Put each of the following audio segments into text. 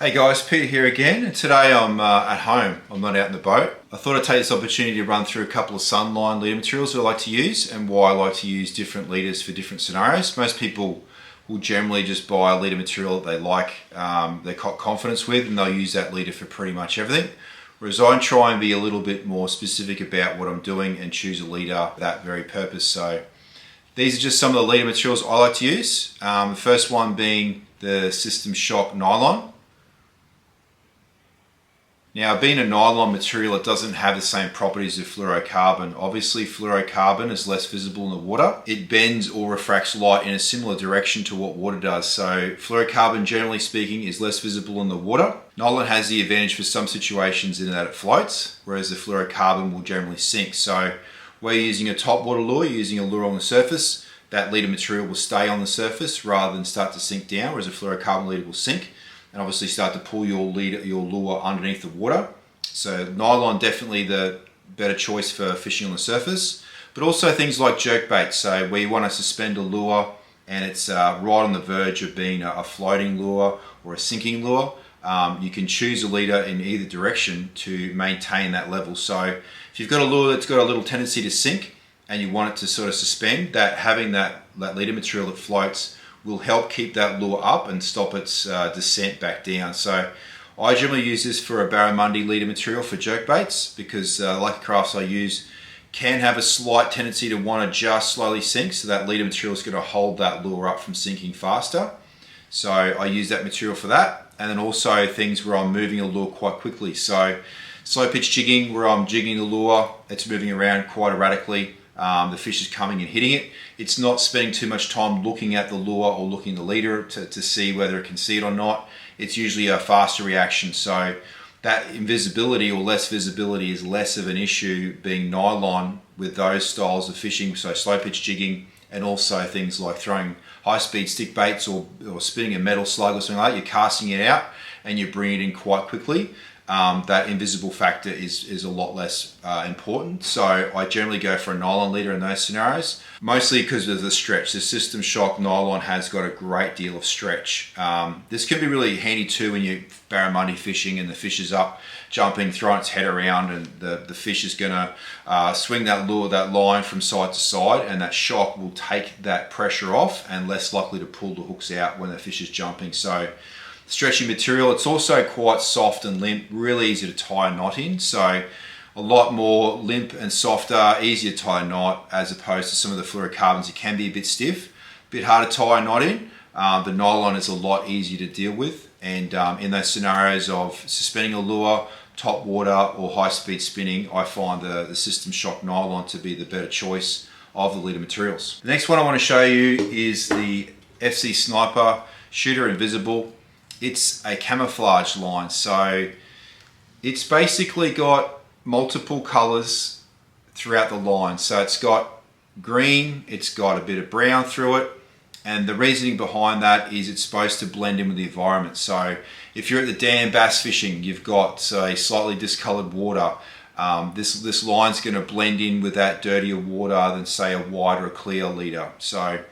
Hey guys, Peter here again, and today I'm at home. I'm not out in the boat. I thought I'd take this opportunity to run through a couple of Sunline leader materials that I like to use and why I like to use different leaders for different scenarios. Most people will generally just buy a leader material that they like, they've got confidence with, and they'll use that leader for pretty much everything. Whereas I try and be a little bit more specific about what I'm doing and choose a leader for that very purpose. So these are just some of the leader materials I like to use. The first one being the System Shock nylon. Now, being a nylon material, it doesn't have the same properties of fluorocarbon. Obviously, fluorocarbon is less visible in the water. It bends or refracts light in a similar direction to what water does. So fluorocarbon, generally speaking, is less visible in the water. Nylon has the advantage for some situations in that it floats, whereas the fluorocarbon will generally sink. So where you're using a top water lure, you're using a lure on the surface, that leader material will stay on the surface rather than start to sink down, whereas a fluorocarbon leader will sink and obviously start to pull your lure underneath the water. So nylon definitely the better choice for fishing on the surface, but also things like jerk bait. So where you want to suspend a lure and it's right on the verge of being a floating lure or a sinking lure, you can choose a leader in either direction to maintain that level. So if you've got a lure that's got a little tendency to sink and you want it to sort of suspend, that having that leader material that floats will help keep that lure up and stop its descent back down. So I generally use this for a barramundi leader material for jerk baits because like the crafts I use can have a slight tendency to want to just slowly sink, so that leader material is going to hold that lure up from sinking faster. So I use that material for that, and then also things where I'm moving a lure quite quickly. So slow pitch jigging, where I'm jigging the lure, it's moving around quite erratically. The fish is coming and hitting it. It's not spending too much time looking at the lure or looking at the leader to see whether it can see it or not. It's usually a faster reaction. So that invisibility or less visibility is less of an issue being nylon with those styles of fishing. So slow pitch jigging, and also things like throwing high speed stick baits or spinning a metal slug or something like that. You're casting it out and you're bringing it in quite quickly. That invisible factor is a lot less important. So I generally go for a nylon leader in those scenarios, mostly because of the stretch. The System Shock nylon has got a great deal of stretch. This can be really handy too when you're barramundi fishing and the fish is up, jumping, throwing its head around, and the fish is going to swing that line from side to side, and that shock will take that pressure off and less likely to pull the hooks out when the fish is jumping. So stretchy material. It's also quite soft and limp, really easy to tie a knot in. So a lot more limp and softer, easier to tie a knot as opposed to some of the fluorocarbons. It can be a bit stiff, a bit hard to tie a knot in. The nylon is a lot easier to deal with. And in those scenarios of suspending a lure, top water or high speed spinning, I find the System Shock nylon to be the better choice of the leader materials. The next one I want to show you is the FC Sniper Shooter Invisible. It's a camouflage line, so it's basically got multiple colors throughout the line. So it's got green, it's got a bit of brown through it, and the reasoning behind that is it's supposed to blend in with the environment. So if you're at the dam bass fishing, you've got say slightly discolored water. This line's going to blend in with that dirtier water than say a white or a clear leader. So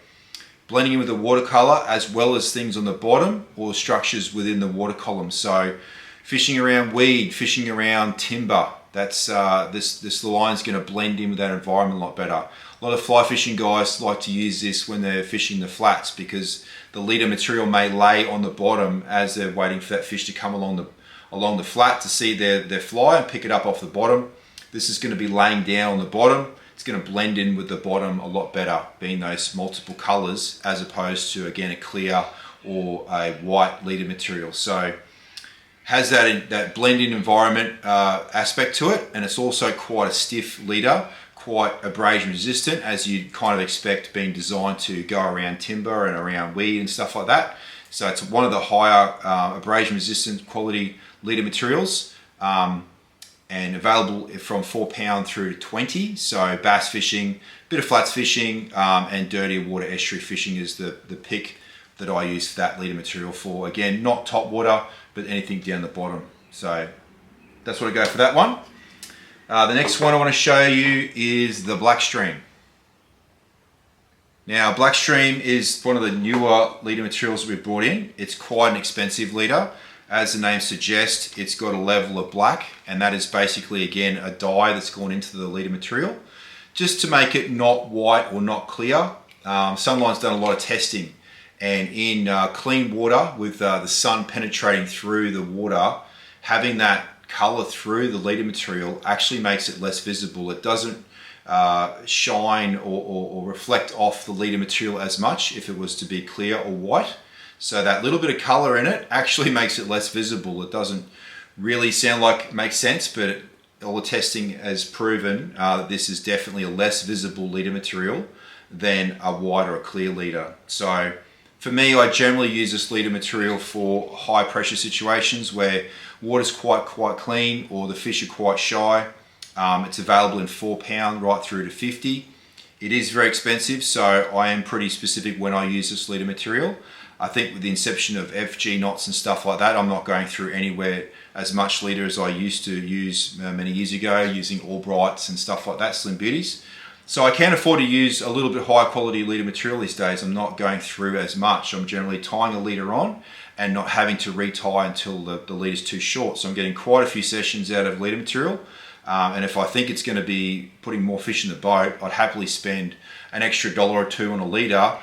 blending in with the watercolor as well as things on the bottom or structures within the water column. So fishing around weed, fishing around timber, that's this line's going to blend in with that environment a lot better. A lot of fly fishing guys like to use this when they're fishing the flats because the leader material may lay on the bottom as they're waiting for that fish to come along the flat to see their fly and pick it up off the bottom. This is going to be laying down on the bottom. It's going to blend in with the bottom a lot better, being those multiple colors as opposed to, again, a clear or a white leader material. So has that blend-in environment aspect to it, and it's also quite a stiff leader, quite abrasion resistant, as you'd kind of expect, being designed to go around timber and around weed and stuff like that. So it's one of the higher abrasion resistant quality leader materials. And available from 4 pound through to 20. So bass fishing, bit of flats fishing, and dirtier water estuary fishing is the pick that I use for that leader material for. Again, not top water, but anything down the bottom. So that's what I go for that one. The next one I want to show you is the Blackstream. Now, Blackstream is one of the newer leader materials we've brought in. It's quite an expensive leader. As the name suggests, it's got a level of black, and that is basically, again, a dye that's gone into the leader material, just to make it not white or not clear. Sunline's done a lot of testing, and in clean water with the sun penetrating through the water, having that color through the leader material actually makes it less visible. It doesn't shine or reflect off the leader material as much if it was to be clear or white. So that little bit of color in it actually makes it less visible. It doesn't really sound like it makes sense, but all the testing has proven that this is definitely a less visible leader material than a white or a clear leader. So for me, I generally use this leader material for high pressure situations where water's quite clean or the fish are quite shy. It's available in 4 pound right through to 50. It is very expensive, so I am pretty specific when I use this leader material. I think with the inception of FG knots and stuff like that, I'm not going through anywhere as much leader as I used to use many years ago, using Albrights and stuff like that, Slim Beauties. So I can afford to use a little bit higher quality leader material these days. I'm not going through as much. I'm generally tying a leader on and not having to retie until the leader's too short. So I'm getting quite a few sessions out of leader material. And if I think it's going to be putting more fish in the boat, I'd happily spend an extra $1 or $2 on a leader,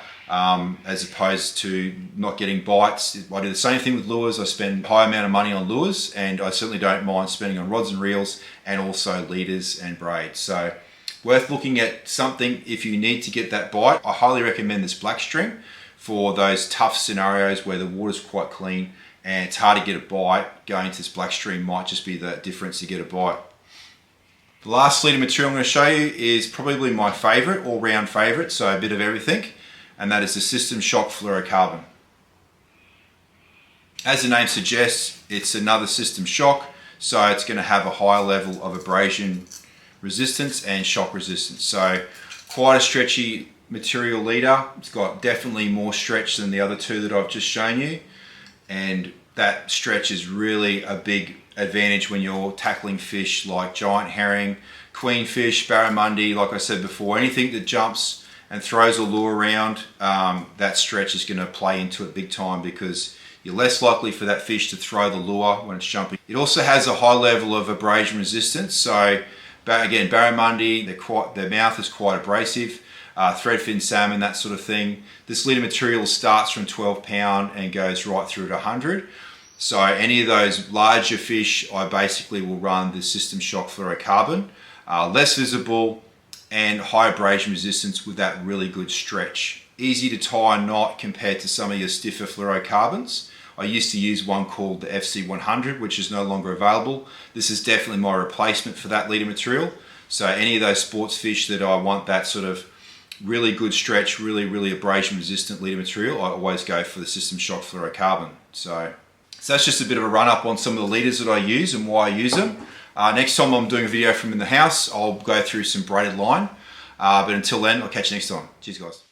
as opposed to not getting bites. I do the same thing with lures. I spend a high amount of money on lures, and I certainly don't mind spending on rods and reels and also leaders and braids. So worth looking at something if you need to get that bite. I highly recommend this black string for those tough scenarios where the water's quite clean and it's hard to get a bite. Going to this black string might just be the difference to get a bite. The last leader material I'm going to show you is probably my favorite, all-round favorite, so a bit of everything, and that is the System Shock fluorocarbon. As the name suggests, it's another System Shock, so it's going to have a higher level of abrasion resistance and shock resistance. So quite a stretchy material leader. It's got definitely more stretch than the other two that I've just shown you, and that stretch is really a big advantage when you're tackling fish like giant herring, queenfish, barramundi. Like I said before, anything that jumps and throws a lure around, that stretch is going to play into it big time, because you're less likely for that fish to throw the lure when it's jumping. It also has a high level of abrasion resistance. So again, barramundi, their mouth is quite abrasive. Threadfin salmon, that sort of thing. This leader material starts from 12 pound and goes right through to 100. So any of those larger fish, I basically will run the System Shock fluorocarbon. Less visible and high abrasion resistance with that really good stretch. Easy to tie a knot compared to some of your stiffer fluorocarbons. I used to use one called the FC100, which is no longer available. This is definitely my replacement for that leader material. So any of those sports fish that I want that sort of really good stretch, really abrasion resistant leader material, I always go for the System Shock fluorocarbon. So that's just a bit of a run up on some of the leaders that I use and why I use them. Next time I'm doing a video from in the house, I'll go through some braided line. But until then, I'll catch you next time. Cheers, guys.